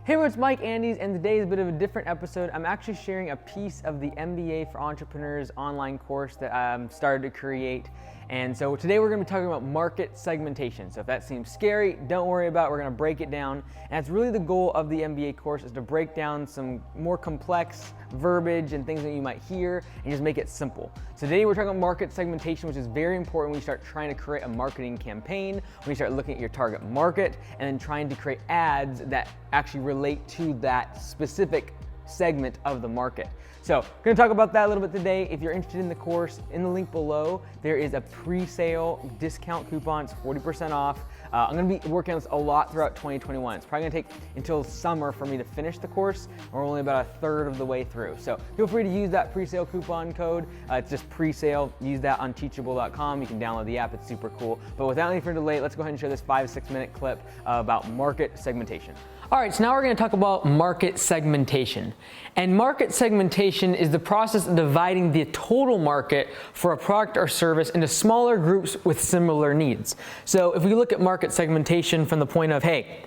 Hey everyone, it's Mike Andes, and today is a bit of a different episode. I'm actually sharing a piece of the MBA for Entrepreneurs online course that I started to create. And so today we're going to be talking about market segmentation. So if that seems scary, don't worry about it. We're going to break it down. And that's really the goal of the MBA course, is to break down some more complex verbiage and things that you might hear and just make it simple. So today we're talking about market segmentation, which is very important when you start trying to create a marketing campaign, when you start looking at your target market and then trying to create ads that actually relate to that specific segment of the market. So, going to talk about that a little bit today. If you're interested in the course, in the link below, there is a pre-sale discount coupon. It's 40% off. I'm going to be working on this a lot throughout 2021. It's probably going to take until summer for me to finish the course. We're only about a third of the way through. So feel free to use that pre-sale coupon code. It's just pre-sale. Use that on teachable.com. You can download the app. It's super cool. But without any further delay, let's go ahead and share this 5-6 minute clip about market segmentation. All right, so now we're going to talk about market segmentation. And market segmentation is the process of dividing the total market for a product or service into smaller groups with similar needs. So if we look at market segmentation from the point of, hey,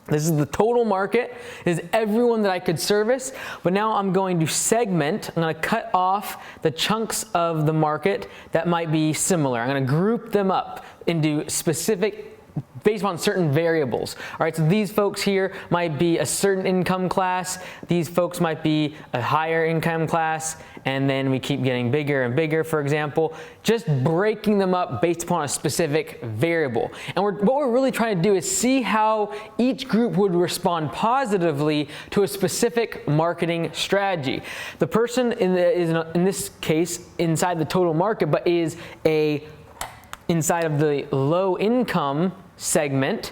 this is the total market, this is everyone that I could service, but now I'm going to segment, I'm going to cut off the chunks of the market that might be similar. I'm going to group them up into specific based on certain variables. All right, so these folks here might be a certain income class, these folks might be a higher income class, and then we keep getting bigger and bigger, for example, just breaking them up based upon a specific variable. And what we're really trying to do is see how each group would respond positively to a specific marketing strategy. The person is in this case inside the total market, but is inside of the low income segment,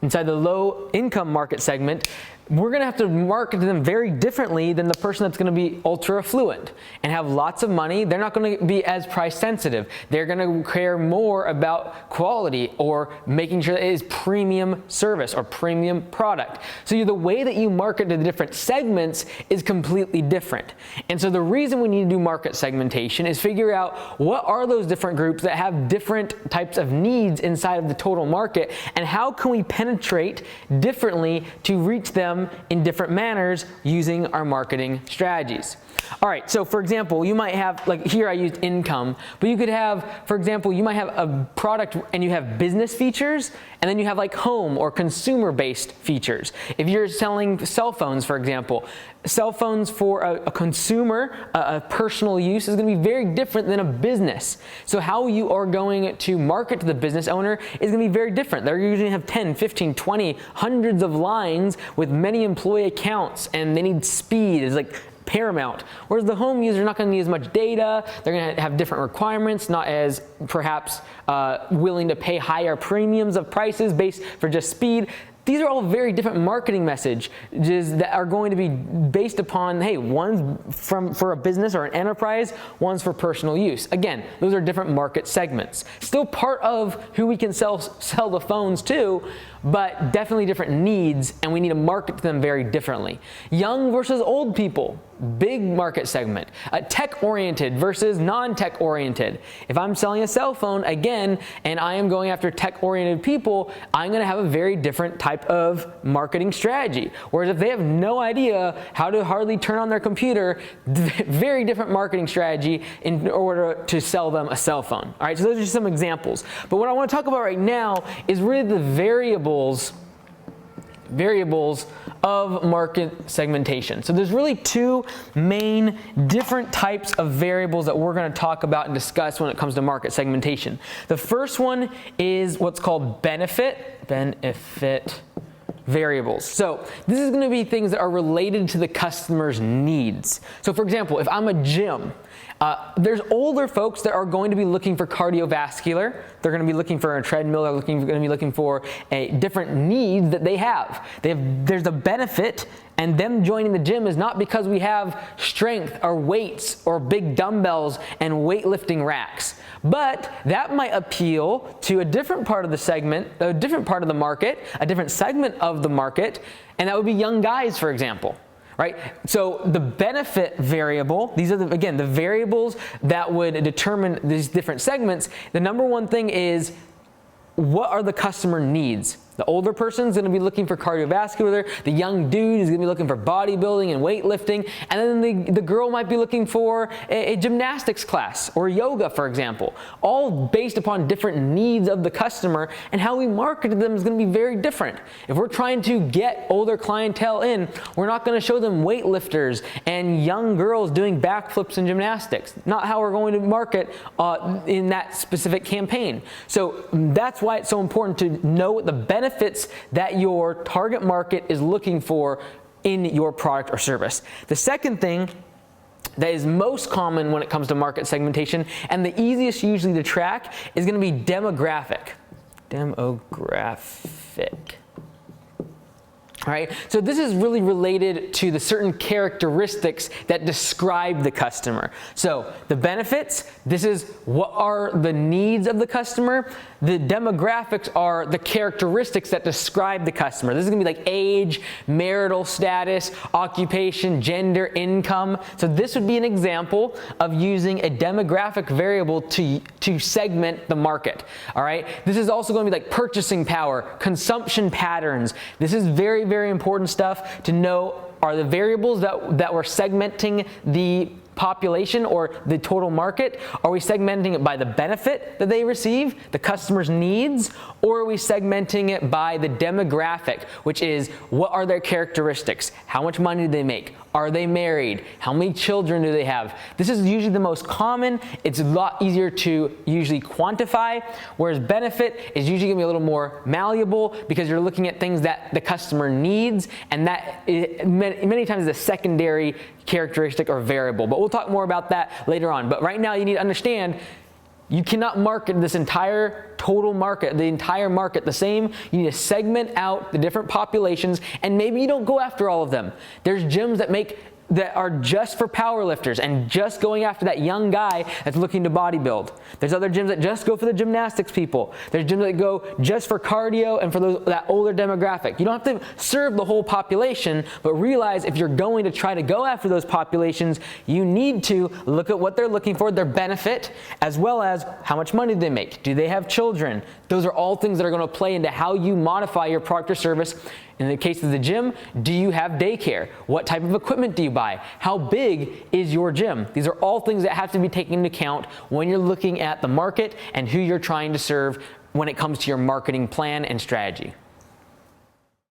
inside the low income market segment, we're going to have to market them very differently than the person that's going to be ultra affluent and have lots of money. They're not going to be as price sensitive. They're going to care more about quality or making sure that it is premium service or premium product. So the way that you market to the different segments is completely different. And so the reason we need to do market segmentation is figure out what are those different groups that have different types of needs inside of the total market, and how can we penetrate differently to reach them in different manners using our marketing strategies. All right, so for example, you might have, like here I used income, but you could have, for example, you might have a product and you have business features, and then you have like home or consumer-based features. If you're selling cell phones, for example, cell phones for a consumer, a personal use is going to be very different than a business. So how you are going to market to the business owner is going to be very different. They're usually have 10, 15, 20, hundreds of lines with many employee accounts, and they need speed. It's like paramount. Whereas the home user is not going to need as much data. They're going to have different requirements, not as perhaps willing to pay higher premiums of prices based for just speed. These are all very different marketing messages that are going to be based upon, hey, one's for a business or an enterprise, one's for personal use. Again, those are different market segments. Still part of who we can sell the phones to, but definitely different needs, and we need to market to them very differently. Young versus old people, big market segment. Tech-oriented versus non-tech-oriented. If I'm selling a cell phone, again, and I am going after tech-oriented people, I'm going to have a very different type of marketing strategy. Whereas if they have no idea how to hardly turn on their computer, very different marketing strategy in order to sell them a cell phone. All right, so those are just some examples. But what I want to talk about right now is really the variables of market segmentation. So there's really two main different types of variables that we're going to talk about and discuss when it comes to market segmentation. The first one is what's called benefit variables. So this is going to be things that are related to the customer's needs. So for example, if I'm a gym, there's older folks that are going to be looking for cardiovascular. They're going to be looking for a treadmill. They're going to be looking for a different needs that they have. There's a benefit, and them joining the gym is not because we have strength or weights or big dumbbells and weightlifting racks. But that might appeal to a different part of the segment, a different part of the market, a different segment of the market, and that would be young guys, for example. Right? So the benefit variable, these are again the variables that would determine these different segments. The number one thing is, what are the customer needs? The older person is going to be looking for cardiovascular, the young dude is going to be looking for bodybuilding and weightlifting, and then the girl might be looking for a gymnastics class or yoga, for example. All based upon different needs of the customer, and how we market to them is going to be very different. If we're trying to get older clientele in, we're not going to show them weightlifters and young girls doing backflips and gymnastics. Not how we're going to market in that specific campaign. So that's why it's so important to know what the benefits that your target market is looking for in your product or service. The second thing that is most common when it comes to market segmentation, and the easiest usually to track, is going to be demographic. All right, so this is really related to the certain characteristics that describe the customer. So the benefits, this is what are the needs of the customer. The demographics are the characteristics that describe the customer. This is gonna be like age, marital status, occupation, gender, income. So this would be an example of using a demographic variable to segment the market. All right, this is also gonna be like purchasing power, consumption patterns. This is very, very important stuff to know. Are the variables that we're segmenting the population or the total market, are we segmenting it by the benefit that they receive, the customer's needs, or are we segmenting it by the demographic, which is what are their characteristics, how much money do they make, are they married, how many children do they have? This is usually the most common. It's a lot easier to usually quantify, whereas benefit is usually gonna be a little more malleable because you're looking at things that the customer needs, and that many times is a secondary characteristic or variable. But we'll talk more about that later on. But right now you need to understand, you cannot market this entire total market, the entire market the same. You need to segment out the different populations, and maybe you don't go after all of them. There's gyms that are just for powerlifters and just going after that young guy that's looking to bodybuild. There's other gyms that just go for the gymnastics people. There's gyms that go just for cardio and for that older demographic. You don't have to serve the whole population, but realize if you're going to try to go after those populations, you need to look at what they're looking for, their benefit, as well as how much money do they make. Do they have children? Those are all things that are going to play into how you modify your product or service. In the case of the gym, do you have daycare? What type of equipment do you buy? How big is your gym? These are all things that have to be taken into account when you're looking at the market and who you're trying to serve when it comes to your marketing plan and strategy.